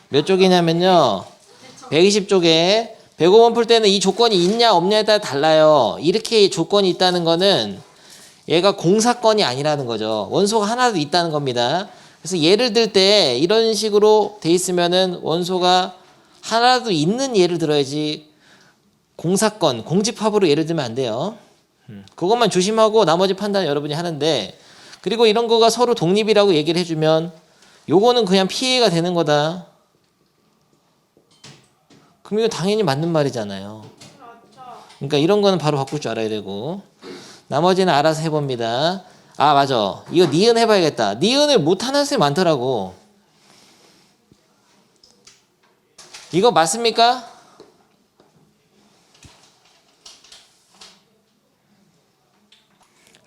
몇 쪽이냐면요. 120쪽에 105번 풀 때는 이 조건이 있냐 없냐에 따라 달라요. 이렇게 조건이 있다는 거는 얘가 공사건이 아니라는 거죠. 원소가 하나도 있다는 겁니다. 그래서 예를 들 때 이런 식으로 돼 있으면은 원소가 하나도 있는 예를 들어야지 공사건, 공집합으로 예를 들면 안 돼요. 그것만 조심하고 나머지 판단은 여러분이 하는데, 그리고 이런 거가 서로 독립이라고 얘기를 해주면 요거는 그냥 피해가 되는 거다. 그럼 이거 당연히 맞는 말이잖아요. 그러니까 이런 거는 바로 바꿀 줄 알아야 되고, 나머지는 알아서 해봅니다. 아 맞아, 이거 니은 해봐야겠다. 니은을 못하는 쌤 많더라고. 이거 맞습니까?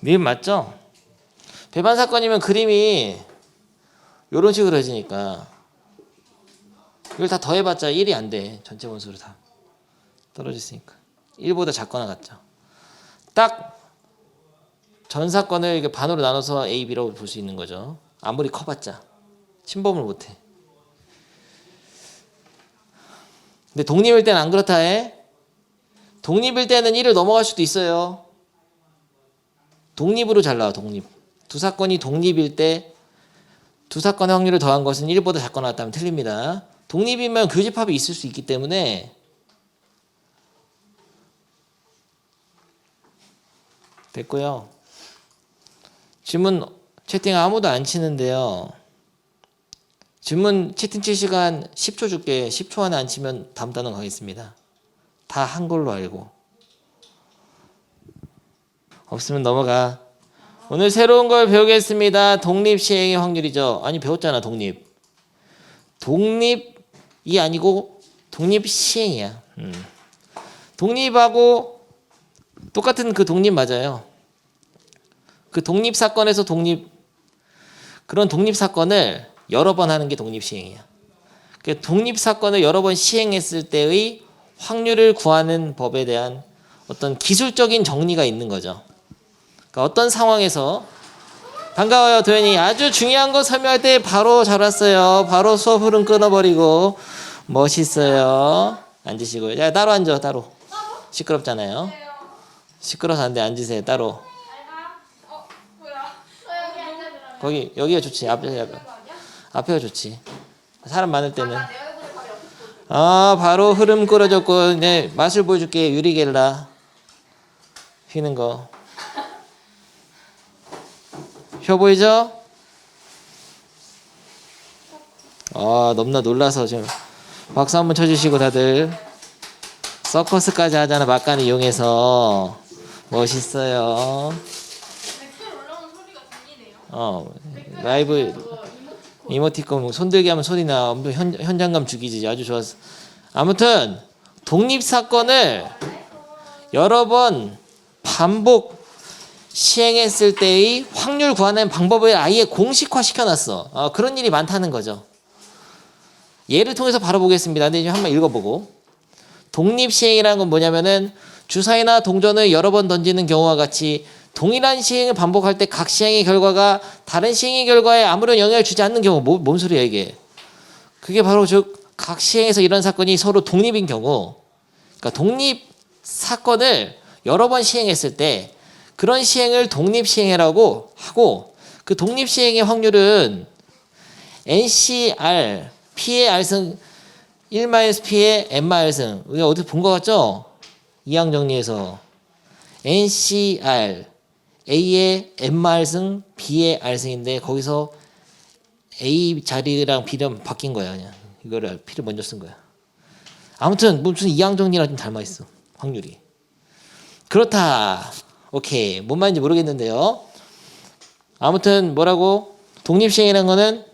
니은 맞죠? 배반 사건이면 그림이 이런 식으로 해지니까 이걸 다 더해봤자 1이 안 돼. 전체 원소를 다 떨어졌으니까 1보다 작거나 같죠. 딱 전 사건을 이렇게 반으로 나눠서 A, B라고 볼 수 있는 거죠. 아무리 커봤자 침범을 못해. 근데 독립일 때는 안 그렇다 해. 독립일 때는 1을 넘어갈 수도 있어요. 독립으로 잘 나와. 독립. 두 사건이 독립일 때 두 사건의 확률을 더한 것은 1보다 작거나 같다면 틀립니다. 독립이면 교집합이 있을 수 있기 때문에 됐고요. 질문 채팅 아무도 안 치는데요. 질문 채팅 칠 시간 10초 줄게. 10초 안에 안 치면 다음 단원 가겠습니다. 다 한글로 알고. 없으면 넘어가. 오늘 새로운 걸 배우겠습니다. 독립 시행의 확률이죠. 아니 배웠잖아. 독립. 독립이 아니고 독립 시행이야. 독립하고 똑같은 그 독립 맞아요. 그 독립 사건에서 그런 독립 사건을 여러 번 하는 게 독립 시행이야. 그 독립 사건을 여러 번 시행했을 때의 확률을 구하는 법에 대한 어떤 기술적인 정리가 있는 거죠. 그러니까 어떤 상황에서 반가워요 도현이. 아주 중요한 거 설명할 때 바로 잘 왔어요. 바로 수업 흐름 끊어버리고 멋있어요. 앉으시고요. 야 따로 앉아. 따로. 시끄럽잖아요. 시끄러워서 안 돼. 앉으세요. 따로. 거기 여기가 좋지. 앞에가 좋지. 사람 많을 때는. 바로 흐름 끌어줬고 네 맛을 보여줄게. 유리겔라 휘는 거. 쉬워 보이죠? 너무나 놀라서 지금 박수 한번 쳐주시고 다들. 서커스까지 하잖아. 막간을 이용해서. 멋있어요. 라이브 이모티콘 손들기 하면 소리 나. 현장감 죽이지. 아주 좋았어. 아무튼 독립 사건을 여러 번 반복 시행했을 때의 확률 구하는 방법을 아예 공식화 시켜놨어. 그런 일이 많다는 거죠. 예를 통해서 바로 보겠습니다. 근데 이제 한번 읽어보고. 독립 시행이라는 건 뭐냐면은 주사위나 동전을 여러 번 던지는 경우와 같이 동일한 시행을 반복할 때 각 시행의 결과가 다른 시행의 결과에 아무런 영향을 주지 않는 경우. 뭔 소리야 이게. 그게 바로 즉 각 시행에서 이런 사건이 서로 독립인 경우, 그러니까 독립 사건을 여러 번 시행했을 때 그런 시행을 독립 시행이라고 하고, 그 독립 시행의 확률은 NCR P의 R승 1-P의 N-승. 우리가 어디 본 것 같죠? 이항 정리해서 NCR A의 N-승 B의 R승인데 거기서 A 자리랑 B랑 바뀐 거야. 그냥 이거를 P를 먼저 쓴 거야. 아무튼 무슨 이항 정리랑 좀 닮아 있어. 확률이. 그렇다. 오케이. 뭔 말인지 모르겠는데요. 아무튼 뭐라고? 독립시행이라는 거는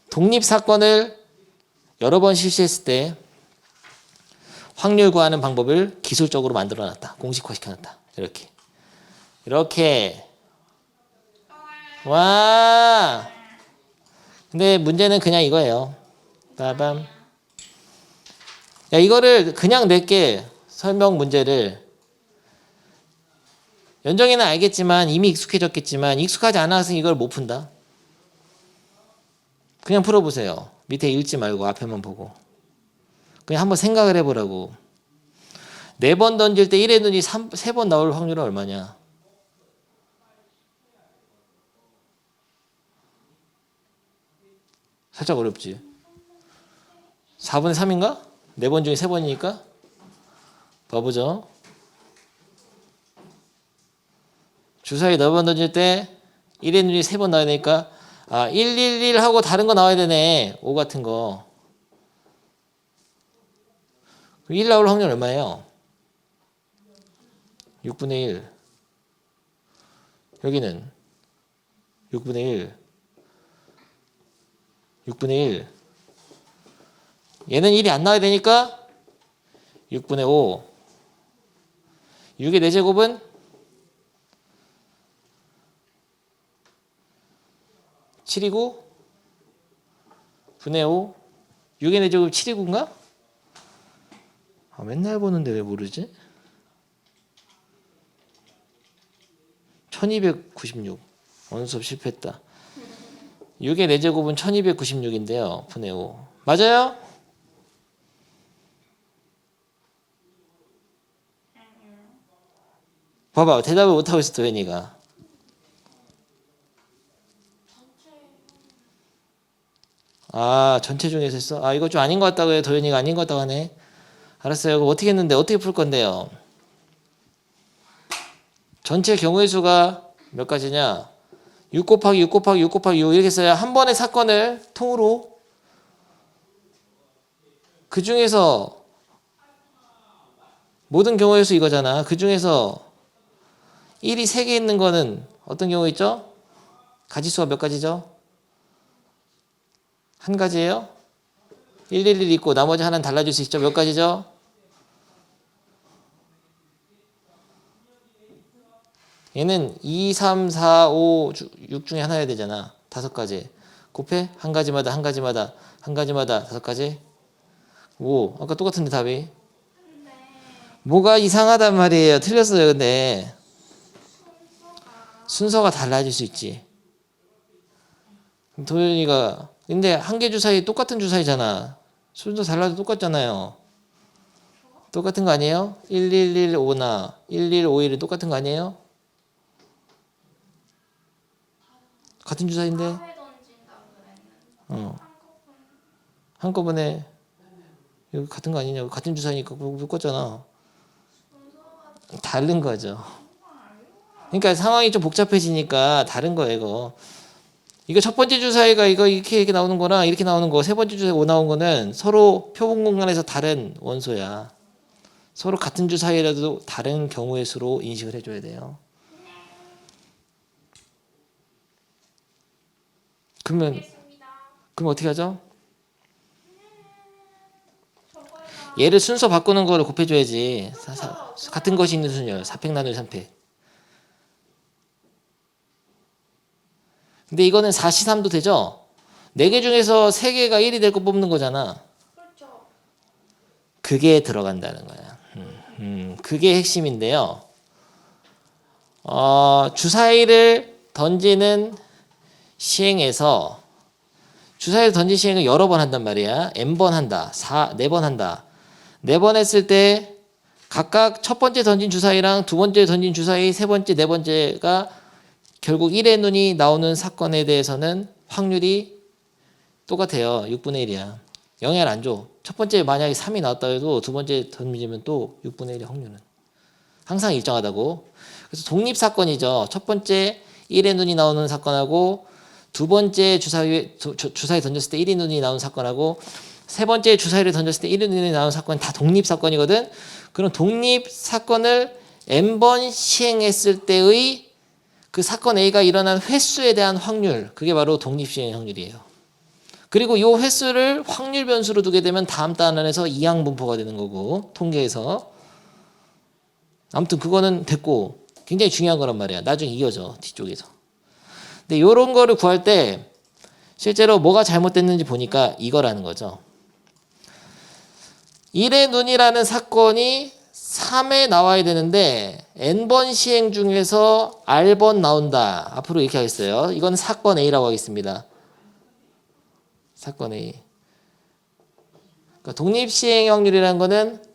독립사건을 여러 번 실시했을 때 확률 구하는 방법을 기술적으로 만들어놨다. 공식화시켜놨다. 이렇게. 와. 근데 문제는 그냥 이거예요. 빠밤. 야, 이거를 그냥 낼게. 설명 문제를. 연정이는 알겠지만 이미 익숙해졌겠지만 익숙하지 않아서 이걸 못 푼다. 그냥 풀어보세요. 밑에 읽지 말고 앞에만 보고. 그냥 한번 생각을 해보라고. 4번 던질 때 1의 눈이 3번 나올 확률은 얼마냐? 살짝 어렵지. 4분의 3인가? 4번 중에 3번이니까? 봐보죠. 주사위 4번 던질 때 1의 눈이 3번 나와야 되니까 111 하고 다른 거 나와야 되네. 5 같은 거. 1 나올 확률 얼마예요? 6분의 1. 여기는 6분의 1. 6분의 1. 얘는 1이 안 나와야 되니까 6분의 5. 6의 4제곱은 7이고 분의 5. 6의 4제곱 7이고인가? 맨날 보는데 왜 모르지? 1296. 어느 수업 실패했다. 6의 4제곱은 1296인데요. 분의 5. 맞아요? 봐봐. 대답을 못하고 있어 도현이가. 전체 중에서 했어? 이거 좀 아닌 것 같다고 해. 도현이가 아닌 것 같다고 하네. 알았어요. 이거 어떻게 했는데 어떻게 풀 건데요? 전체 경우의 수가 몇 가지냐? 6 곱하기 6 곱하기 6 곱하기 6 이렇게 써야 한 번의 사건을 통으로 그 중에서 모든 경우의 수 이거잖아. 그 중에서 1이 3개 있는 거는 어떤 경우 있죠? 가지수가 몇 가지죠? 한 가지예요? 111 있고 나머지 하나는 달라질 수 있죠? 몇 가지죠? 얘는 2, 3, 4, 5, 6 중에 하나여야 되잖아. 5가지. 곱해? 한 가지마다 한 가지마다 한 가지마다 5가지. 5. 아까 똑같은데 답이. 뭐가 이상하단 말이에요. 틀렸어요. 근데 순서가 달라질 수 있지. 도현이가 근데 한 개 주사위 똑같은 주사위잖아. 순서 달라도 똑같잖아요. 똑같은 거 아니에요? 1115나 1151이 똑같은 거 아니에요? 같은 주사위인데. 한꺼번에 이거 같은 거 아니냐고. 같은 주사위니까 묶었잖아. 다른 거죠. 그러니까 상황이 좀 복잡해지니까 다른 거예요. 이거 첫 번째 주사위가 이거 이렇게 나오는 거랑 이렇게 나오는 거, 세 번째 주사위 5 나온 거는 서로 표본 공간에서 다른 원소야. 서로 같은 주사위라도 다른 경우의 수로 인식을 해줘야 돼요. 그러면 어떻게 하죠? 얘를 순서 바꾸는 거를 곱해줘야지. 같은 것이 있는 순열 4팩 나누기 3팩. 근데 이거는 4시3도 되죠? 4개 중에서 3개가 1이 될 거 뽑는 거잖아. 그렇죠. 그게 들어간다는 거야. 그게 핵심인데요. 주사위를 던지는 시행에서 주사위를 던진 시행을 여러 번 한단 말이야. n번 한다. 4번 한다. 4번 했을 때 각각 첫 번째 던진 주사위랑 두 번째 던진 주사위, 세 번째, 네 번째가 결국 1의 눈이 나오는 사건에 대해서는 확률이 똑같아요. 6분의 1이야. 영향을 안 줘. 첫 번째 만약에 3이 나왔다 해도 두 번째 던지면 또 6분의 1의 확률은. 항상 일정하다고. 그래서 독립사건이죠. 첫 번째 1의 눈이 나오는 사건하고 두 번째 주사위 던졌을 때 1의 눈이 나오는 사건하고 세 번째 주사위를 던졌을 때 1의 눈이 나오는 사건은 다 독립사건이거든. 그럼 독립사건을 n번 시행했을 때의 그 사건 A가 일어난 횟수에 대한 확률, 그게 바로 독립시행 확률이에요. 그리고 이 횟수를 확률 변수로 두게 되면 다음 단원에서 이항분포가 되는 거고, 통계에서. 아무튼 그거는 됐고 굉장히 중요한 거란 말이야. 나중에 이어져 뒤쪽에서. 근데 이런 거를 구할 때 실제로 뭐가 잘못됐는지 보니까 이거라는 거죠. 1의 눈이라는 사건이 3에 나와야 되는데 n번 시행 중에서 r번 나온다. 앞으로 이렇게 하겠어요. 이건 사건 A라고 하겠습니다. 사건 A. 그러니까 독립시행 확률이라는 거는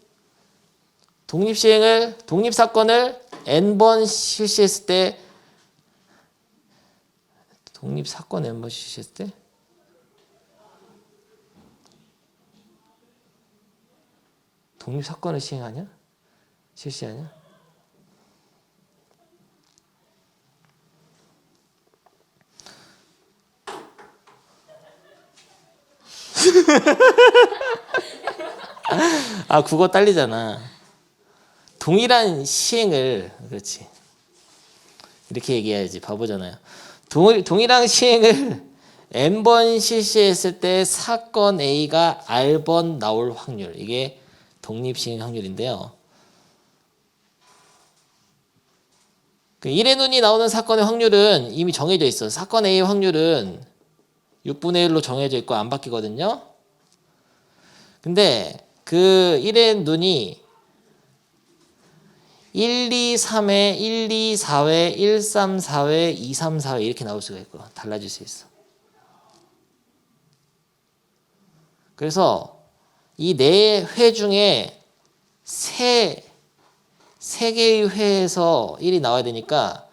독립사건을 n번 실시했을 때 독립사건 n번 실시했을 때 독립사건을 시행하냐? 실시하냐? 아, 국어 딸리잖아. 동일한 시행을, 그렇지. 이렇게 얘기해야지. 바보잖아요. 동일한 시행을 n번 실시했을 때 사건 A가 R번 나올 확률. 이게 독립시행 확률인데요. 그 1의 눈이 나오는 사건의 확률은 이미 정해져 있어. 사건 A의 확률은 6분의 1로 정해져 있고 안 바뀌거든요. 근데 그 1의 눈이 1, 2, 3회, 1, 2, 4회, 1, 3, 4회, 2, 3, 4회 이렇게 나올 수가 있고 달라질 수 있어. 그래서 이 네 회 중에 세 개의 회에서 1이 나와야 되니까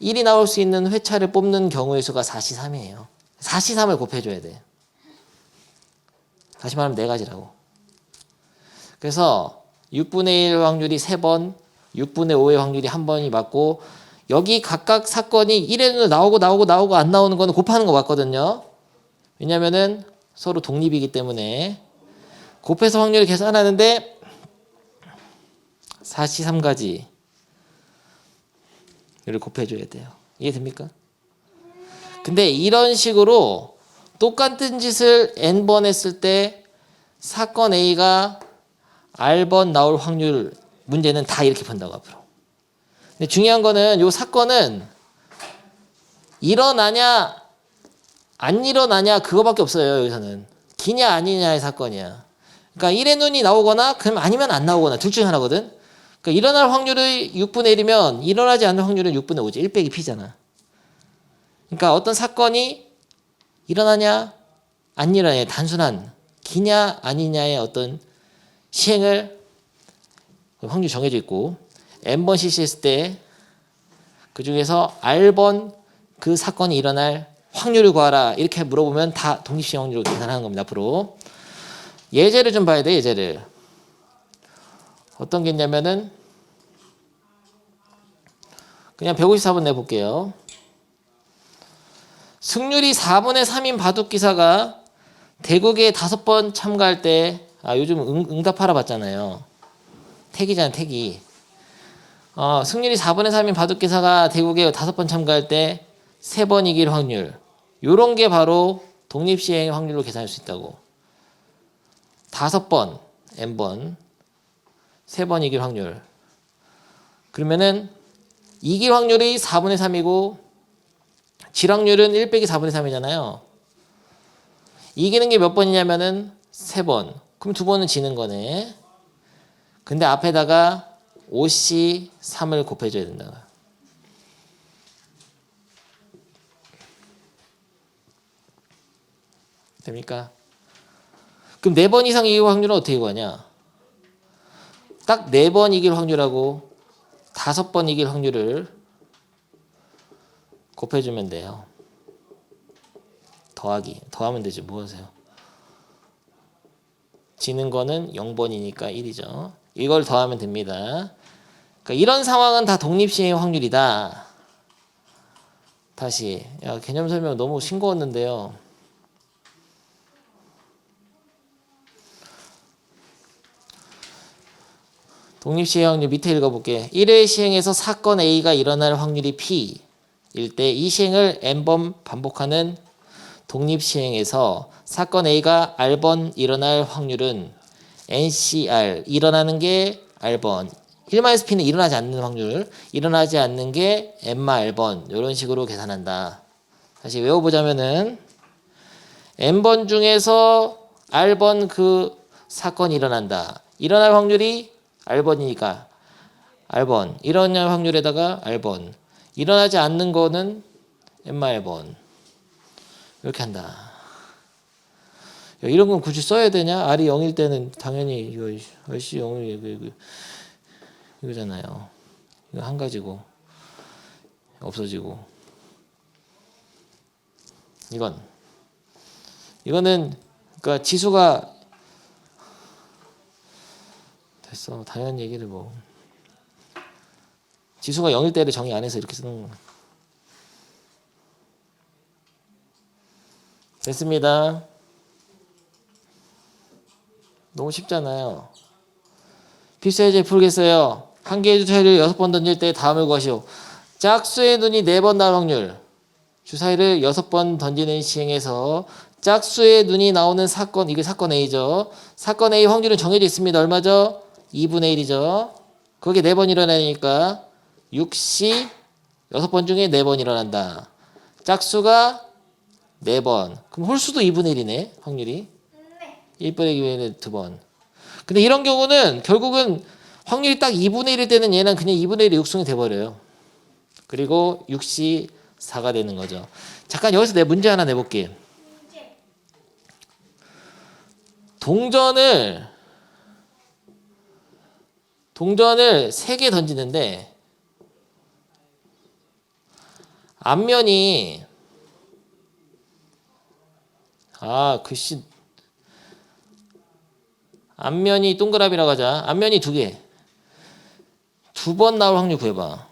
1이 나올 수 있는 회차를 뽑는 경우의 수가 4C3이에요. 4C3을 곱해줘야 돼. 다시 말하면 4가지라고. 그래서 6분의 1 확률이 3번, 6분의 5의 확률이 1번이 맞고 여기 각각 사건이 1의 눈으로 나오고 안 나오는 거는 곱하는 거 맞거든요. 왜냐면은 서로 독립이기 때문에 곱해서 확률을 계산하는데 4C3가지를 곱해줘야 돼요. 이해됩니까? 근데 이런 식으로 똑같은 짓을 n번 했을 때 사건 A가 R번 나올 확률 문제는 다 이렇게 푼다고 앞으로. 근데 중요한 거는 이 사건은 일어나냐 안 일어나냐 그거밖에 없어요. 여기서는 기냐 아니냐의 사건이야. 그러니까 1의 눈이 나오거나 그럼 아니면 안 나오거나 둘 중에 하나거든. 그러니까 일어날 확률이 6분의 1이면 일어나지 않는 확률은 6분의 5지. 1 빼기 P잖아. 그러니까 어떤 사건이 일어나냐 안 일어나냐 단순한 기냐 아니냐의 어떤 시행을 확률이 정해져 있고 n번 실시했을 때 그중에서 R번 그 사건이 일어날 확률을 구하라 이렇게 물어보면 다 독립시행 확률로 계산하는 겁니다. 앞으로 예제를 좀 봐야 돼. 예제를 어떤 게 있냐면은 그냥 154번 내볼게요. 승률이 4분의 3인 바둑기사가 대국에 5번 참가할 때 요즘 응답하라 봤잖아요. 택이잖아, 택이. 승률이 4분의 3인 바둑기사가 대국에 5번 참가할 때 3번 이길 확률. 요런 게 바로 독립시행 확률로 계산할 수 있다고. 5번, n번, 3번 이길 확률. 그러면은 이길 확률이 4분의 3이고 질확률은 1 빼기 4분의 3이잖아요. 이기는 게 몇 번이냐면은 3번. 그럼 2번은 지는 거네. 근데 앞에다가 5C3을 곱해줘야 된다. 됩니까? 그럼 4번 이상 이길 확률은 어떻게 구하냐? 딱 4번 이길 확률하고 5번 이길 확률을 곱해주면 돼요. 더하면 되죠. 뭐 하세요? 지는 거는 0번이니까 1이죠. 이걸 더하면 됩니다. 그러니까 이런 상황은 다 독립시행 확률이다. 다시 개념 설명 너무 싱거웠는데요. 독립시행 확률 밑에 읽어볼게. 1회 시행에서 사건 A가 일어날 확률이 P일 때 이 시행을 n번 반복하는 독립시행에서 사건 A가 R번 일어날 확률은 NCR. 일어나는 게 R번. 1-P는 일어나지 않는 확률. 일어나지 않는 게 N마-R번. 이런 식으로 계산한다. 다시 외워보자면은 N번 중에서 R번 그 사건이 일어난다. 일어날 확률이 R번이니까 R번. 일어날 확률에다가 R번. 일어나지 않는 거는 N마-R번. 이렇게 한다. 야, 이런 건 굳이 써야 되냐? R이 0일 때는 당연히 이거 RC 0일 이거잖아요. 이거 한 가지고 없어지고 이거는 그러니까 지수가 됐어. 당연한 얘기를 뭐 지수가 0일 때를 정의 안 해서 이렇게 쓰는 거. 됐습니다. 너무 쉽잖아요. 필수예제 풀겠어요. 한 개의 주사위를 6번 던질 때 다음을 구하시오. 짝수의 눈이 4번 나올 확률. 주사위를 6번 던지는 시행에서 짝수의 눈이 나오는 사건, 이게 사건 A죠. 사건 A 확률은 정해져 있습니다. 얼마죠? 2분의 1이죠. 그게 4번 일어나니까 6시 6번 중에 4번 일어난다. 짝수가 4번. 그럼 홀수도 2분의 1이네. 확률이. 1분의 기회는 2번. 근데 이런 경우는 결국은 확률이 딱 2분의 1일 때는 얘는 그냥 2분의 1이 육승이 돼버려요. 그리고 6시 4가 되는 거죠. 잠깐 여기서 내 문제 하나 내볼게. 동전을 3개 던지는데 앞면이 글씨 앞면이 동그라미라고 하자. 앞면이 2개. 2번 나올 확률 구해봐.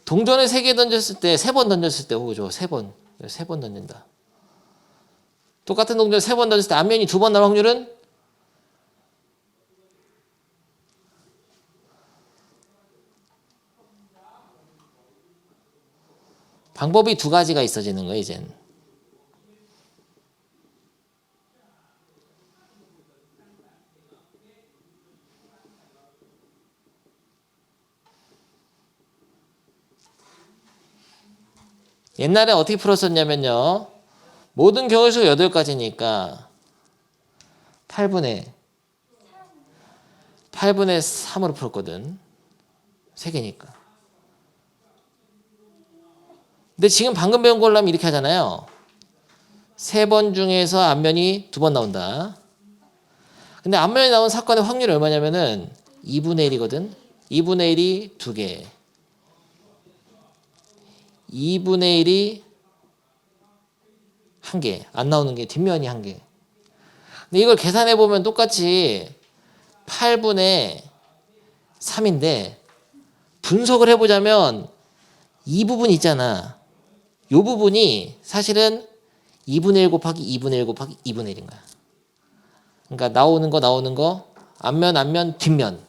동전을 3개 던졌을 때 3번 던졌을 때 오죠. 3번 던진다. 똑같은 동전 3번 던졌을 때 앞면이 2번 나올 확률은 방법이 2가지가 있어지는 거예요. 이젠. 옛날에 어떻게 풀었었냐면요. 모든 경우수 8가지니까 8분의 3으로 풀었거든. 3개니까. 근데 지금 방금 배운 걸로 하면 이렇게 하잖아요. 3번 중에서 앞면이 2번 나온다. 근데 앞면이 나온 사건의 확률이 얼마냐면은 2분의 1이거든. 2분의 1이 2개. 2분의 1이 1개. 안 나오는 게 뒷면이 1개. 근데 이걸 계산해 보면 똑같이 8분의 3인데 분석을 해보자면 이 부분 있잖아. 이 부분이 사실은 2분의 1 곱하기 2분의 1 곱하기 2분의 1인 거야. 그러니까 나오는 거 앞면 뒷면.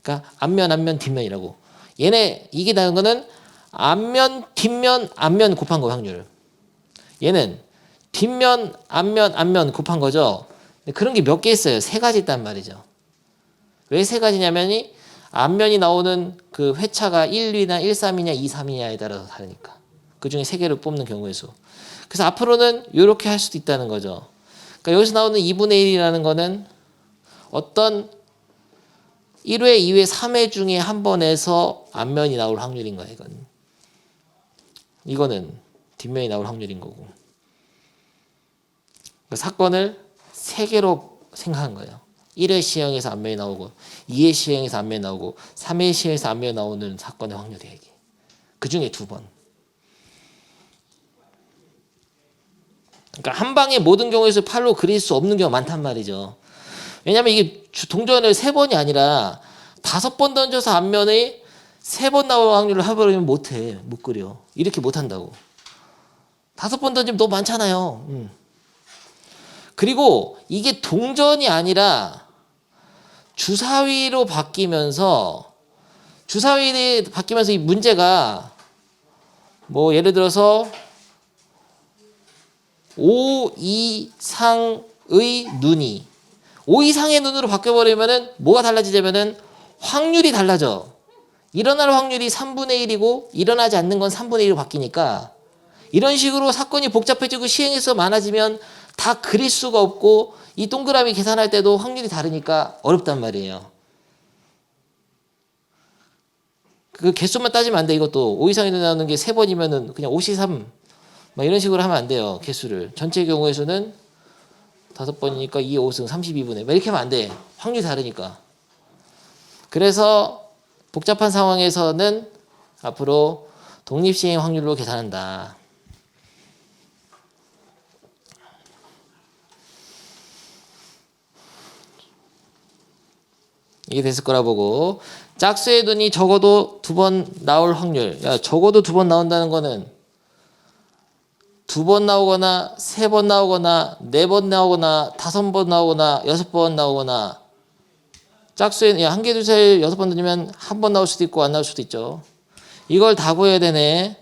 그러니까 앞면 뒷면이라고. 얘네 이게 나온 거는 앞면 뒷면 앞면 곱한 거 확률. 얘는 뒷면 앞면 곱한 거죠. 그런 게 몇 개 있어요. 3가지 있단 말이죠. 왜 3가지냐면이 앞면이 나오는 그 회차가 1, 2나 1, 3이냐 2, 3이냐에 따라서 다르니까. 그 중에 3개를 뽑는 경우의 수. 그래서 앞으로는 이렇게 할 수도 있다는 거죠. 그러니까 여기서 나오는 2분의 1이라는 거는 어떤 1회, 2회, 3회 중에 한 번에서 앞면이 나올 확률인 거야. 이거는 뒷면이 나올 확률인 거고. 그러니까 사건을 3개로 생각한 거예요. 1회 시행에서 앞면이 나오고 2회 시행에서 앞면이 나오고 3회 시행에서 앞면이 나오는 사건의 확률이에요. 이게. 그 중에 2번. 그러니까 한 방에 모든 경우에서 팔로 그릴 수 없는 경우가 많단 말이죠. 왜냐하면 이게 동전을 3번이 아니라 5번 던져서 앞면에 3번 나올 확률을 해버리면 못해. 못 그려. 이렇게 못한다고. 5번 던지면 너무 많잖아요. 그리고 이게 동전이 아니라 주사위로 바뀌면서 이 문제가 뭐 예를 들어서 5 이상의 눈이 5 이상의 눈으로 바뀌어버리면은 뭐가 달라지냐면은 확률이 달라져. 일어날 확률이 3분의 1이고 일어나지 않는 건 3분의 1로 바뀌니까 이런 식으로 사건이 복잡해지고 시행에서 많아지면 다 그릴 수가 없고 이 동그라미 계산할 때도 확률이 다르니까 어렵단 말이에요. 그 개수만 따지면 안 돼. 이것도 5 이상이 나오는 게 3번이면은 그냥 5시 3 막 이런 식으로 하면 안 돼요. 개수를. 전체 경우의 수는 5번이니까 2, 5승 32분의 막 이렇게 하면 안 돼. 확률이 다르니까. 그래서 복잡한 상황에서는 앞으로 독립시행 확률로 계산한다. 이게 됐을 거라 보고, 짝수의 눈이 적어도 2번 나올 확률. 야, 적어도 2번 나온다는 거는 2번 나오거나 3번 나오거나 4번 나오거나 5번 나오거나 6번 나오거나, 짝수에 한 개, 둘, 셋, 6번 던지면 한 번 나올 수도 있고 안 나올 수도 있죠. 이걸 다 구해야 되네.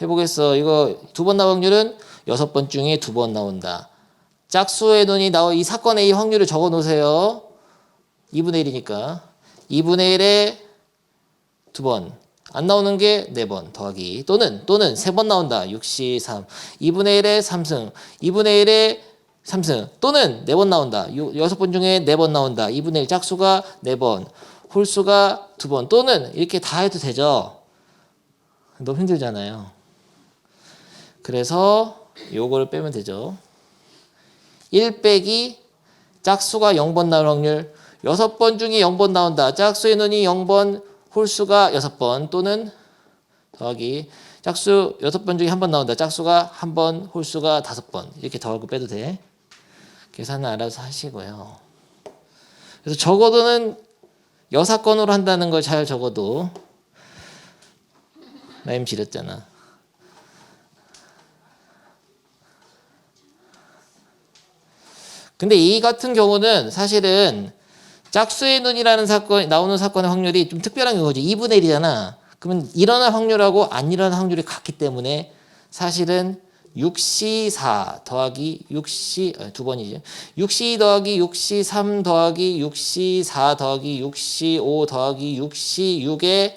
해보겠어. 이거 2번 나올 확률은 6번 중에 2번 나온다. 짝수의 눈이 이 사건의 이 확률을 적어 놓으세요. 2분의 1이니까 2분의 1에 2번 안 나오는 게 4번 더하기 또는 3번 나온다. 6시 3 2분의 1에 3승 2분의 1에 3승 또는 4번 나온다. 6번 중에 4번 나온다. 2분의 1 짝수가 4번 홀수가 2번 또는 이렇게 다 해도 되죠. 너무 힘들잖아요. 그래서 요거를 빼면 되죠. 1 빼기 짝수가 0번 나올 확률. 6번 중에 0번 나온다. 짝수의 눈이 0번 홀수가 6번 또는 더하기 짝수 6번 중에 1번 나온다. 짝수가 1번 홀수가 5번 이렇게 더하고 빼도 돼. 계산은 알아서 하시고요. 그래서 적어도는 여사건으로 한다는 걸 잘 적어도. 나임 지렸잖아. 근데 이 같은 경우는 사실은 짝수의 눈이라는 사건 나오는 사건의 확률이 좀 특별한 거지. 2분의 1이잖아. 그러면 일어날 확률하고 안 일어날 확률이 같기 때문에 사실은 6시 4 더하기 6시 2번이지. 6시 더하기 6시 3 더하기 6시 4 더하기 6시 5 더하기 6시 6에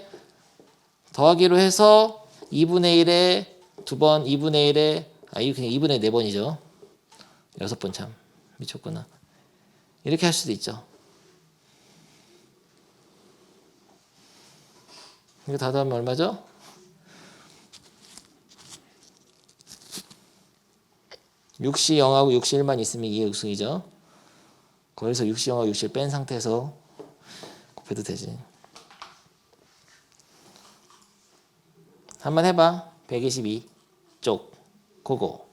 더하기로 해서 2분의 1에 2번 2분의 1에 이거 그냥 2분의 4번이죠. 6번 참 미쳤구나. 이렇게 할 수도 있죠. 이거 다 더하면 얼마죠? 6시 0하고 6시 1만 있으면 이게 육승이죠. 거기서 6시 0하고 6시 1 뺀 상태에서 곱해도 되지. 한번 해봐. 122쪽 그거.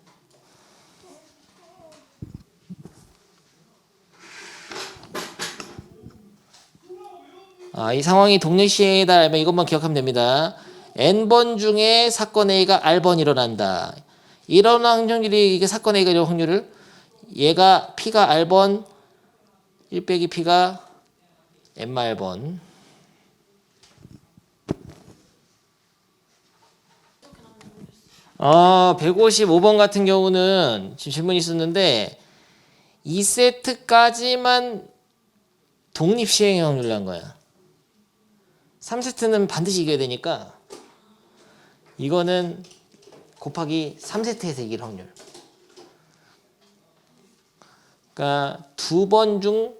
이 상황이 독립시행이다 알면 이것만 기억하면 됩니다. n번 중에 사건 A가 R번 일어난다. 일어난 확률이 이게 사건 A가 일어날 확률을 얘가 P가 R번 1 빼기 P가 MR번 155번 같은 경우는 지금 질문이 있었는데 2세트까지만 독립시행의 확률을 한 거야. 3세트는 반드시 이겨야 되니까 이거는 곱하기 3세트에서 이길 확률. 그러니까 2번 중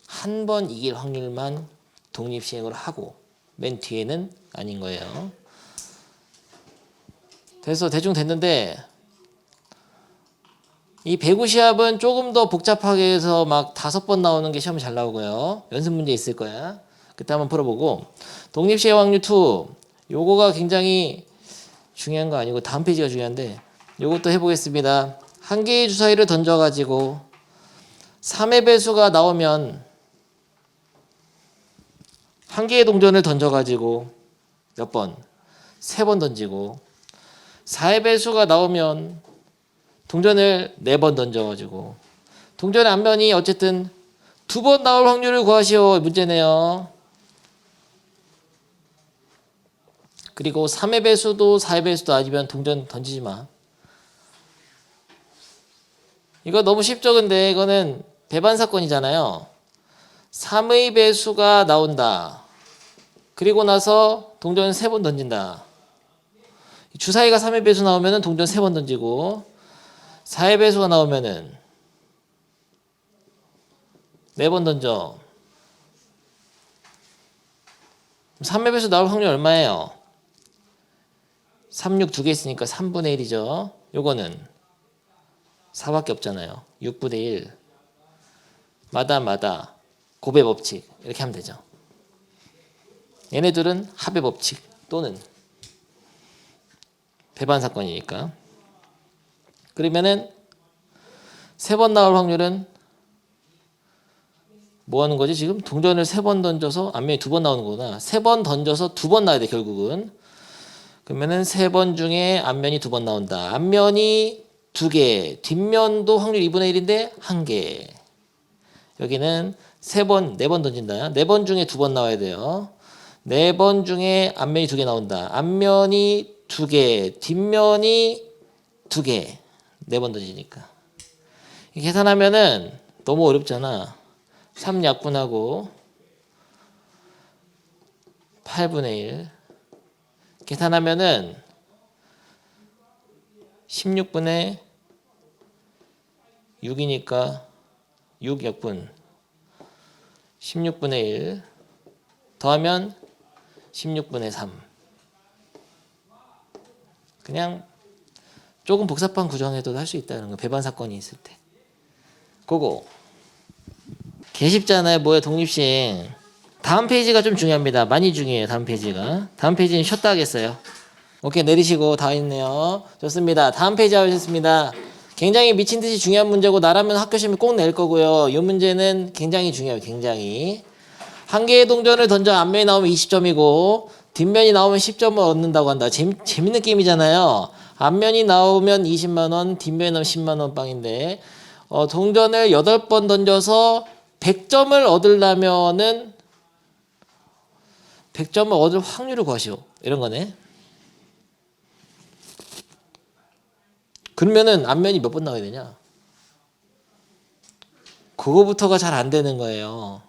1번 이길 확률만 독립시행으로 하고 맨 뒤에는 아닌 거예요. 그래서 대충 됐는데 이 배구 시합은 조금 더 복잡하게 해서 막 5번 나오는 게 시험에 잘 나오고요. 연습 문제 있을 거야. 그때 한번 풀어보고 독립시행 확률 2 요거가 굉장히 중요한 거 아니고 다음 페이지가 중요한데 요것도 해보겠습니다. 한 개의 주사위를 던져가지고 3의 배수가 나오면 한 개의 동전을 던져가지고 몇 번? 3번 던지고 4의 배수가 나오면 동전을 4번 던져가지고 동전의 앞면이 어쨌든 2번 나올 확률을 구하시오 문제네요. 그리고 3의 배수도 4의 배수도 아니면 동전 던지지 마. 이거 너무 쉽죠. 근데 이거는 배반 사건이잖아요. 3의 배수가 나온다. 그리고 나서 동전 3번 던진다. 주사위가 3의 배수 나오면 동전 3번 던지고 4의 배수가 나오면은 4번 던져. 3맵에서 나올 확률 얼마예요? 3, 6 두 개 있으니까 3분의 1이죠. 요거는 4밖에 없잖아요. 6분의 1 마다 곱의 법칙 이렇게 하면 되죠. 얘네들은 합의 법칙 또는 배반 사건이니까. 그러면은 3번 나올 확률은 뭐 하는 거지? 지금 동전을 3번 던져서 앞면이 2번 나오는 거구나. 3번 던져서 2번 나와야 돼 결국은. 그러면은 3번 중에 앞면이 2번 나온다. 앞면이 2개, 뒷면도 확률 2분의 1인데 1개. 여기는 3번, 4번 던진다. 4번 중에 2번 나와야 돼요. 4번 중에 앞면이 2개 나온다. 앞면이 2개, 뒷면이 2개. 4번 던지니까. 계산하면은 너무 어렵잖아. 3 약분하고 8분의 1 계산하면은 16분의 6이니까 6 약분 16분의 1 더하면 16분의 3 그냥 조금 복잡한 구정해도 할 수 있다는 거. 배반 사건이 있을 때 그거 개 쉽잖아요. 뭐야 독립시행. 다음 페이지가 좀 중요합니다. 많이 중요해요. 다음 페이지가. 다음 페이지는 쉬었다 하겠어요. 오케이 내리시고 다 있네요. 좋습니다. 다음 페이지 하겠습니다. 굉장히 미친 듯이 중요한 문제고 나라면 학교 시험에 꼭 낼 거고요. 이 문제는 굉장히 중요해요. 굉장히. 한 개의 동전을 던져 앞면이 나오면 20점이고 뒷면이 나오면 10점을 얻는다고 한다. 재밌는 게임이잖아요. 앞면이 나오면 20만 원, 뒷면이 나오면 10만 원 빵인데 동전을 8번 던져서 100점을 얻으려면은 100점을 얻을 확률을 구하시오. 이런 거네. 그러면은 앞면이 몇 번 나와야 되냐? 그거부터가 잘 안 되는 거예요.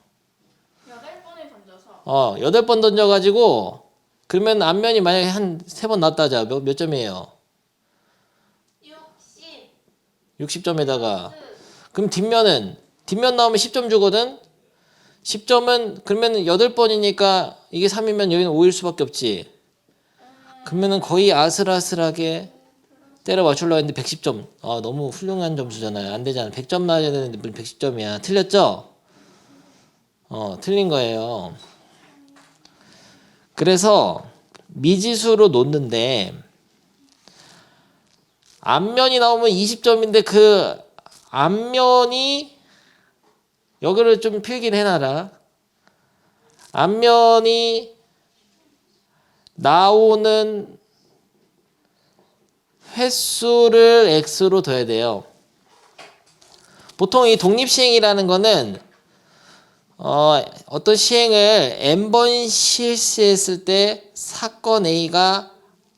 8번을 던져서 8번 던져가지고 그러면 앞면이 만약에 한 3번 나왔다 하자. 몇 점이에요? 60 60점에다가 그럼 뒷면 나오면 10점 주거든. 10점은 그러면 8번이니까 이게 3이면 여기는 5일 수밖에 없지. 그러면은 거의 아슬아슬하게 때려 맞추려고 했는데 110점. 너무 훌륭한 점수잖아요. 안 되잖아. 100점 나와야 되는데 무슨 110점이야. 틀렸죠? 틀린 거예요. 그래서 미지수로 놓는데 앞면이 나오면 20점인데 그 앞면이 여기를 좀 필기를 해놔라. 앞면이 나오는 횟수를 x로 둬야 돼요. 보통 이 독립시행이라는 거는 어떤 시행을 n번 실시했을 때 사건 A가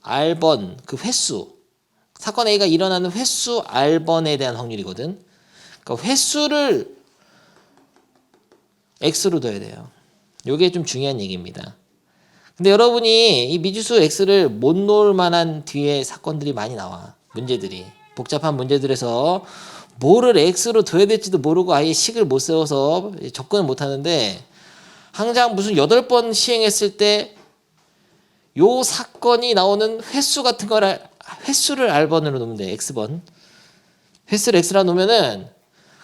R번 그 횟수 사건 A가 일어나는 횟수 R번에 대한 확률이거든. 그러니까 횟수를 x로 둬야 돼요. 이게 좀 중요한 얘기입니다. 근데 여러분이 이 미지수 x를 못 놓을 만한 뒤에 사건들이 많이 나와. 문제들이. 복잡한 문제들에서 뭐를 x로 둬야 될지도 모르고 아예 식을 못 세워서 접근을 못 하는데 항상 무슨 8번 시행했을 때 요 사건이 나오는 횟수 같은 거를 횟수를 R번으로 놓으면 돼. x번. 횟수를 x라 놓으면은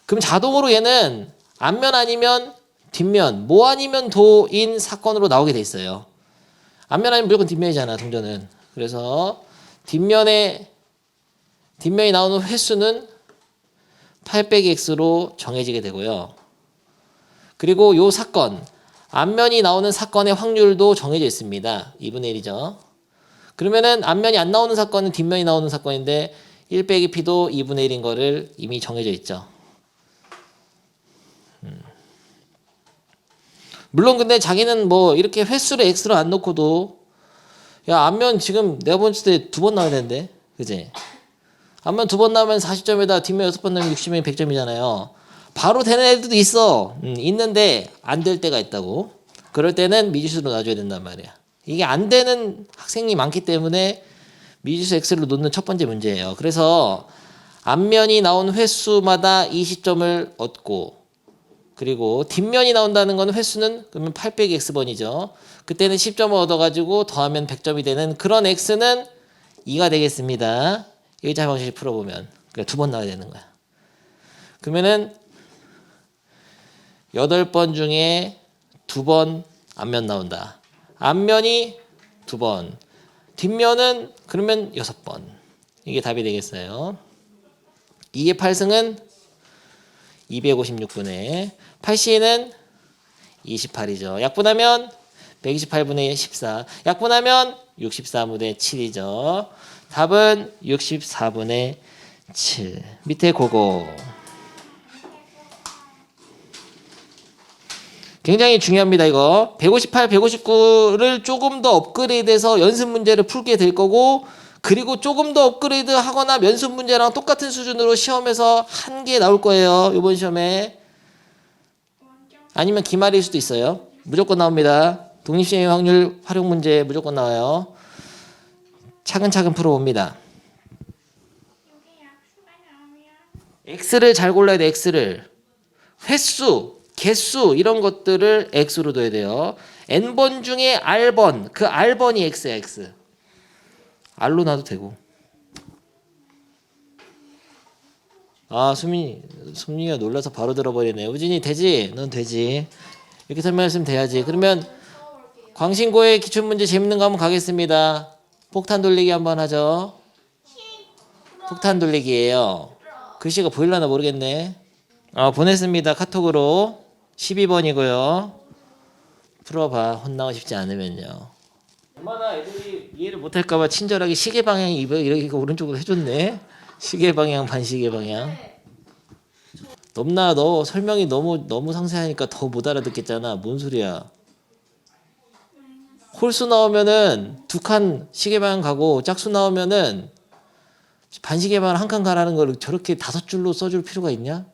그럼 자동으로 얘는 앞면 아니면 뒷면, 뭐 아니면 도인 사건으로 나오게 돼 있어요. 앞면 아니면 무조건 뒷면이잖아, 동전은. 그래서 뒷면이 나오는 횟수는 8-x로 정해지게 되고요. 그리고 요 사건, 앞면이 나오는 사건의 확률도 정해져 있습니다. 2분의 1이죠. 그러면은 앞면이 안 나오는 사건은 뒷면이 나오는 사건인데 1-p도 2분의 1인 거를 이미 정해져 있죠. 물론 근데 자기는 뭐 이렇게 횟수를 x로 안 놓고도 야 앞면 지금 내가 봤을 때 2번 나와야 되는데 그지? 앞면 2번 나오면 40점에다 뒷면 6번 나오면 60이면 100점이잖아요. 바로 되는 애들도 있어. 있는데 안 될 때가 있다고. 그럴 때는 미지수로 놔줘야 된단 말이야. 이게 안 되는 학생이 많기 때문에 미지수 x를 놓는 첫 번째 문제예요. 그래서 앞면이 나온 횟수마다 20점을 얻고 그리고 뒷면이 나온다는 건 횟수는 그러면 8-x번이죠. 그때는 10점을 얻어가지고 더하면 100점이 되는 그런 x는 2가 되겠습니다. 일자 방식 풀어보면 그러니까 2번 나와야 되는 거야. 그러면은 8번 중에 2번 앞면 나온다. 앞면이 2번, 뒷면은 그러면 6번. 이게 답이 되겠어요. 2의 8승은 256분의 8C는 28이죠. 약분하면 128분의 14. 약분하면 64분의 7이죠. 답은 64분의 7. 밑에 그거. 굉장히 중요합니다. 이거 158, 159를 조금 더 업그레이드해서 연습 문제를 풀게 될 거고, 그리고 조금 더 업그레이드 하거나 연습 문제랑 똑같은 수준으로 시험에서 한 개 나올 거예요. 이번 시험에. 아니면 기말일 수도 있어요. 무조건 나옵니다. 독립시행 확률 활용 문제 무조건 나와요. 차근차근 풀어봅니다. X를 잘 골라야 돼. X를. 횟수, 개수 이런 것들을 X로 둬야 돼요. N번 중에 R번, 그 R번이 X야. X. R로 놔도 되고. 아, 수민이가 놀라서 바로 들어버리네. 우진이 되지? 넌 되지. 이렇게 설명했으면 돼야지. 그러면 광신고의 기출문제 재밌는 거 한번 가겠습니다. 폭탄 돌리기 한번 하죠. 폭탄 돌리기예요. 글씨가 보일라나 모르겠네. 보냈습니다. 카톡으로. 12번이고요. 풀어봐. 혼나고 싶지 않으면요. 얼마나 애들이 이해를 못할까봐 친절하게 시계 방향 이렇게 오른쪽으로 해줬네. 시계 방향, 반시계 방향. 넘나 너 설명이 너무 상세하니까 더 못 알아듣겠잖아. 뭔 소리야? 홀수 나오면은 2칸 시계 방향 가고 짝수 나오면은 반시계 방향 1칸 가라는 걸 저렇게 5줄로 써줄 필요가 있냐?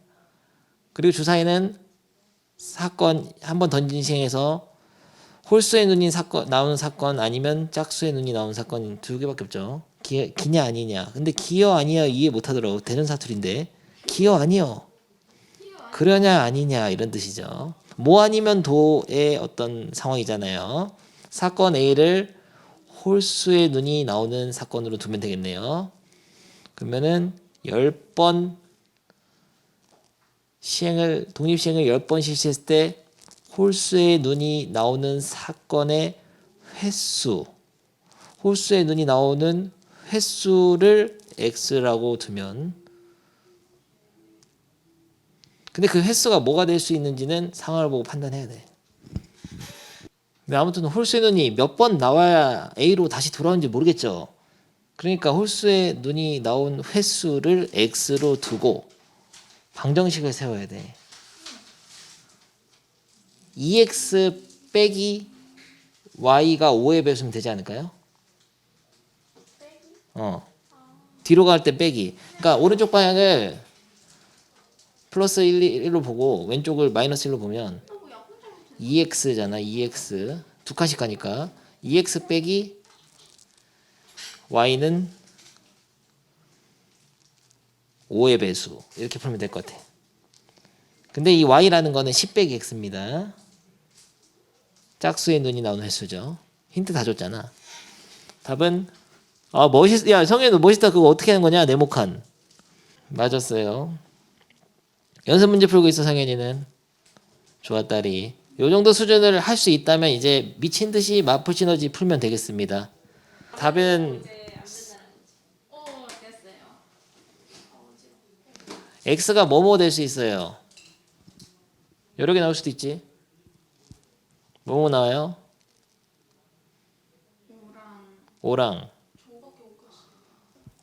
그리고 주사위는 사건 한 번 던진 시행에서 홀수의 눈이 나오는 사건 아니면 짝수의 눈이 나오는 사건 2개밖에 없죠. 기냐 아니냐. 근데 기여 아니야 이해 못하더라고. 되는 사투리인데 기여 아니요. 그러냐 아니냐 이런 뜻이죠. 뭐 아니면 도의 어떤 상황이잖아요. 사건 A를 홀수의 눈이 나오는 사건으로 두면 되겠네요. 그러면은 10번 독립시행을 10번 실시했을 때 홀수의 눈이 나오는 사건의 횟수, 홀수의 눈이 나오는 횟수를 X라고 두면, 근데 그 횟수가 뭐가 될 수 있는지는 상황을 보고 판단해야 돼. 근데 아무튼 홀수의 눈이 몇 번 나와야 A로 다시 돌아오는지 모르겠죠. 그러니까 홀수의 눈이 나온 횟수를 X로 두고 방정식을 세워야 돼. 2x 빼기 y가 5의 배수면 되지 않을까요? 뒤로 갈 때 빼기. 그러니까 오른쪽 방향을 플러스 1로 보고 왼쪽을 마이너스 1로 보면 2x잖아. 2x 2칸씩 가니까 2x 빼기 y는 5의 배수 이렇게 풀면 될 것 같아. 근데 이 y라는 거는 10 빼기 x입니다. 짝수의 눈이 나오는 횟수죠. 힌트 다 줬잖아. 답은 야 성현이 너 멋있다. 그거 어떻게 하는 거냐? 네모칸. 맞았어요. 연습 문제 풀고 있어 성현이는. 좋았다리. 요 정도 수준을 할 수 있다면 이제 미친 듯이 마플 시너지 풀면 되겠습니다. 답은 됐어요. x가 뭐뭐 될 수 있어요. 여러 개 나올 수도 있지. 뭐뭐 나와요? 5랑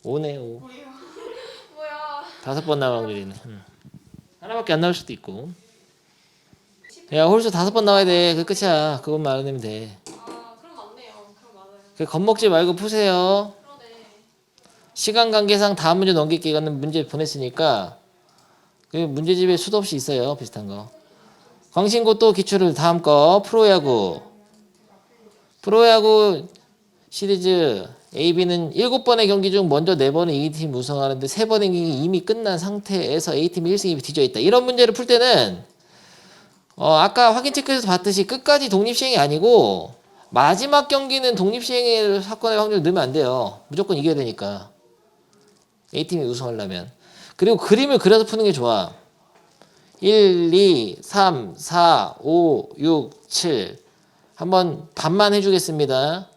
5네 5. 뭐야? 5번 나올 확률이네. 하나밖에 안 나올 수도 있고. 야 홀수 5번 나와야 돼. 그 끝이야. 그것만 알아내면 돼. 그럼 맞네요. 그럼 맞아요. 그 겁먹지 말고 푸세요. 그러네. 시간 관계상 다음 문제 넘길게는 문제 보냈으니까 그 문제집에 수도 없이 있어요. 비슷한 거. 광신고 또 기출을 다음 거 프로야구 시리즈 AB는 7번의 경기 중 먼저 4번은 A팀이 우승하는데 3번의 경기 이미 끝난 상태에서 A팀이 1승 2패 뒤져 있다. 이런 문제를 풀 때는 아까 확인 체크에서 봤듯이 끝까지 독립시행이 아니고 마지막 경기는 독립시행의 사건의 확률을 넣으면 안 돼요. 무조건 이겨야 되니까. A팀이 우승하려면. 그리고 그림을 그려서 푸는 게 좋아. 1, 2, 3, 4, 5, 6, 7. 한번 반만 해주겠습니다.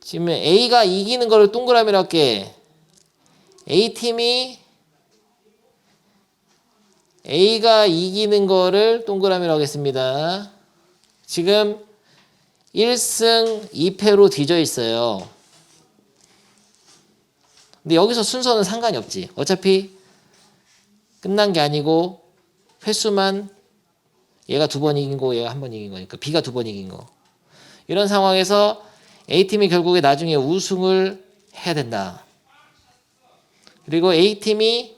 지금 A가 이기는 거를 동그라미로 할게. A가 이기는 거를 동그라미로 하겠습니다. 지금 1승 2패로 뒤져 있어요. 근데 여기서 순서는 상관이 없지. 어차피 끝난 게 아니고 횟수만 얘가 2번 이긴 거, 얘가 1번 이긴 거니까 B가 2번 이긴 거. 이런 상황에서 A팀이 결국에 나중에 우승을 해야 된다. 그리고 A팀이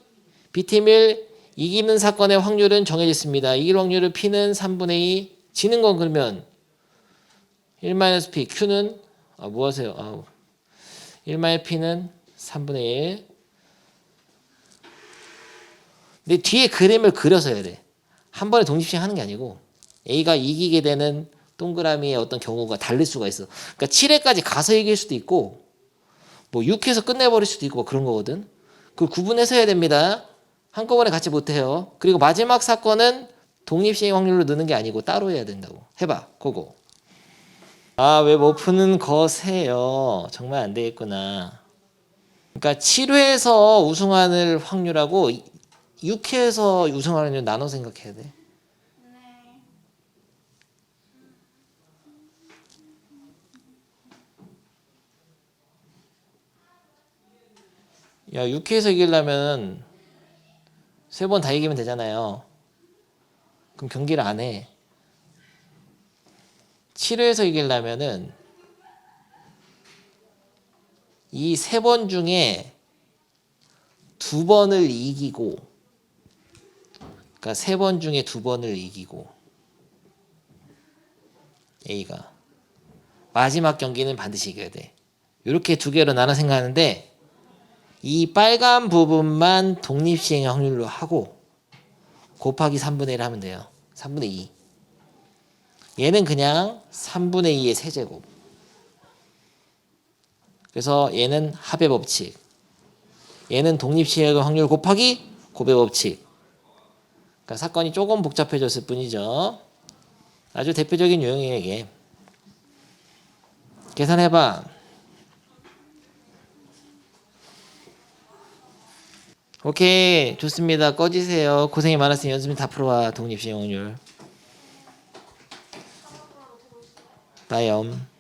B팀을 이기는 사건의 확률은 정해졌습니다. 이길 확률은 P는 3분의 2. 지는 건 그러면 1-P. Q는 뭐 하세요? 1-P는 3분의 1. 근데 뒤에 그림을 그려서 해야 돼. 한 번에 독립시행 하는 게 아니고 A가 이기게 되는 동그라미의 어떤 경우가 다를 수가 있어. 그러니까 7회까지 가서 이길 수도 있고 뭐 6회에서 끝내버릴 수도 있고 그런 거거든. 그걸 구분해서 해야 됩니다. 한꺼번에 같이 못해요. 그리고 마지막 사건은 독립시행 확률로 넣는 게 아니고 따로 해야 된다고. 해봐. 그거. 왜 못 푸는 거세요. 정말 안 되겠구나. 그러니까 7회에서 우승하는 확률하고 6회에서 우승하는 확률 나눠 생각해야 돼. 야, 6회에서 이기려면 3번 다 이기면 되잖아요. 그럼 경기를 안 해. 7회에서 이기려면은 이 3번 중에 2번을 이기고, 그러니까 3번 중에 2번을 이기고 A가 마지막 경기는 반드시 이겨야 돼. 이렇게 2개로 나눠 생각하는데 이 빨간 부분만 독립시행의 확률로 하고 곱하기 3분의 1 하면 돼요. 3분의 2. 얘는 그냥 3분의 2의 세제곱. 그래서 얘는 합의 법칙. 얘는 독립시행의 확률 곱하기 곱의 법칙. 그러니까 사건이 조금 복잡해졌을 뿐이죠. 아주 대표적인 유형이에요, 이게. 계산해봐. 오케이, 좋습니다. 꺼지세요. 고생이 많았으니 연습 다 풀어와. 독립시행 확률. 다이엄.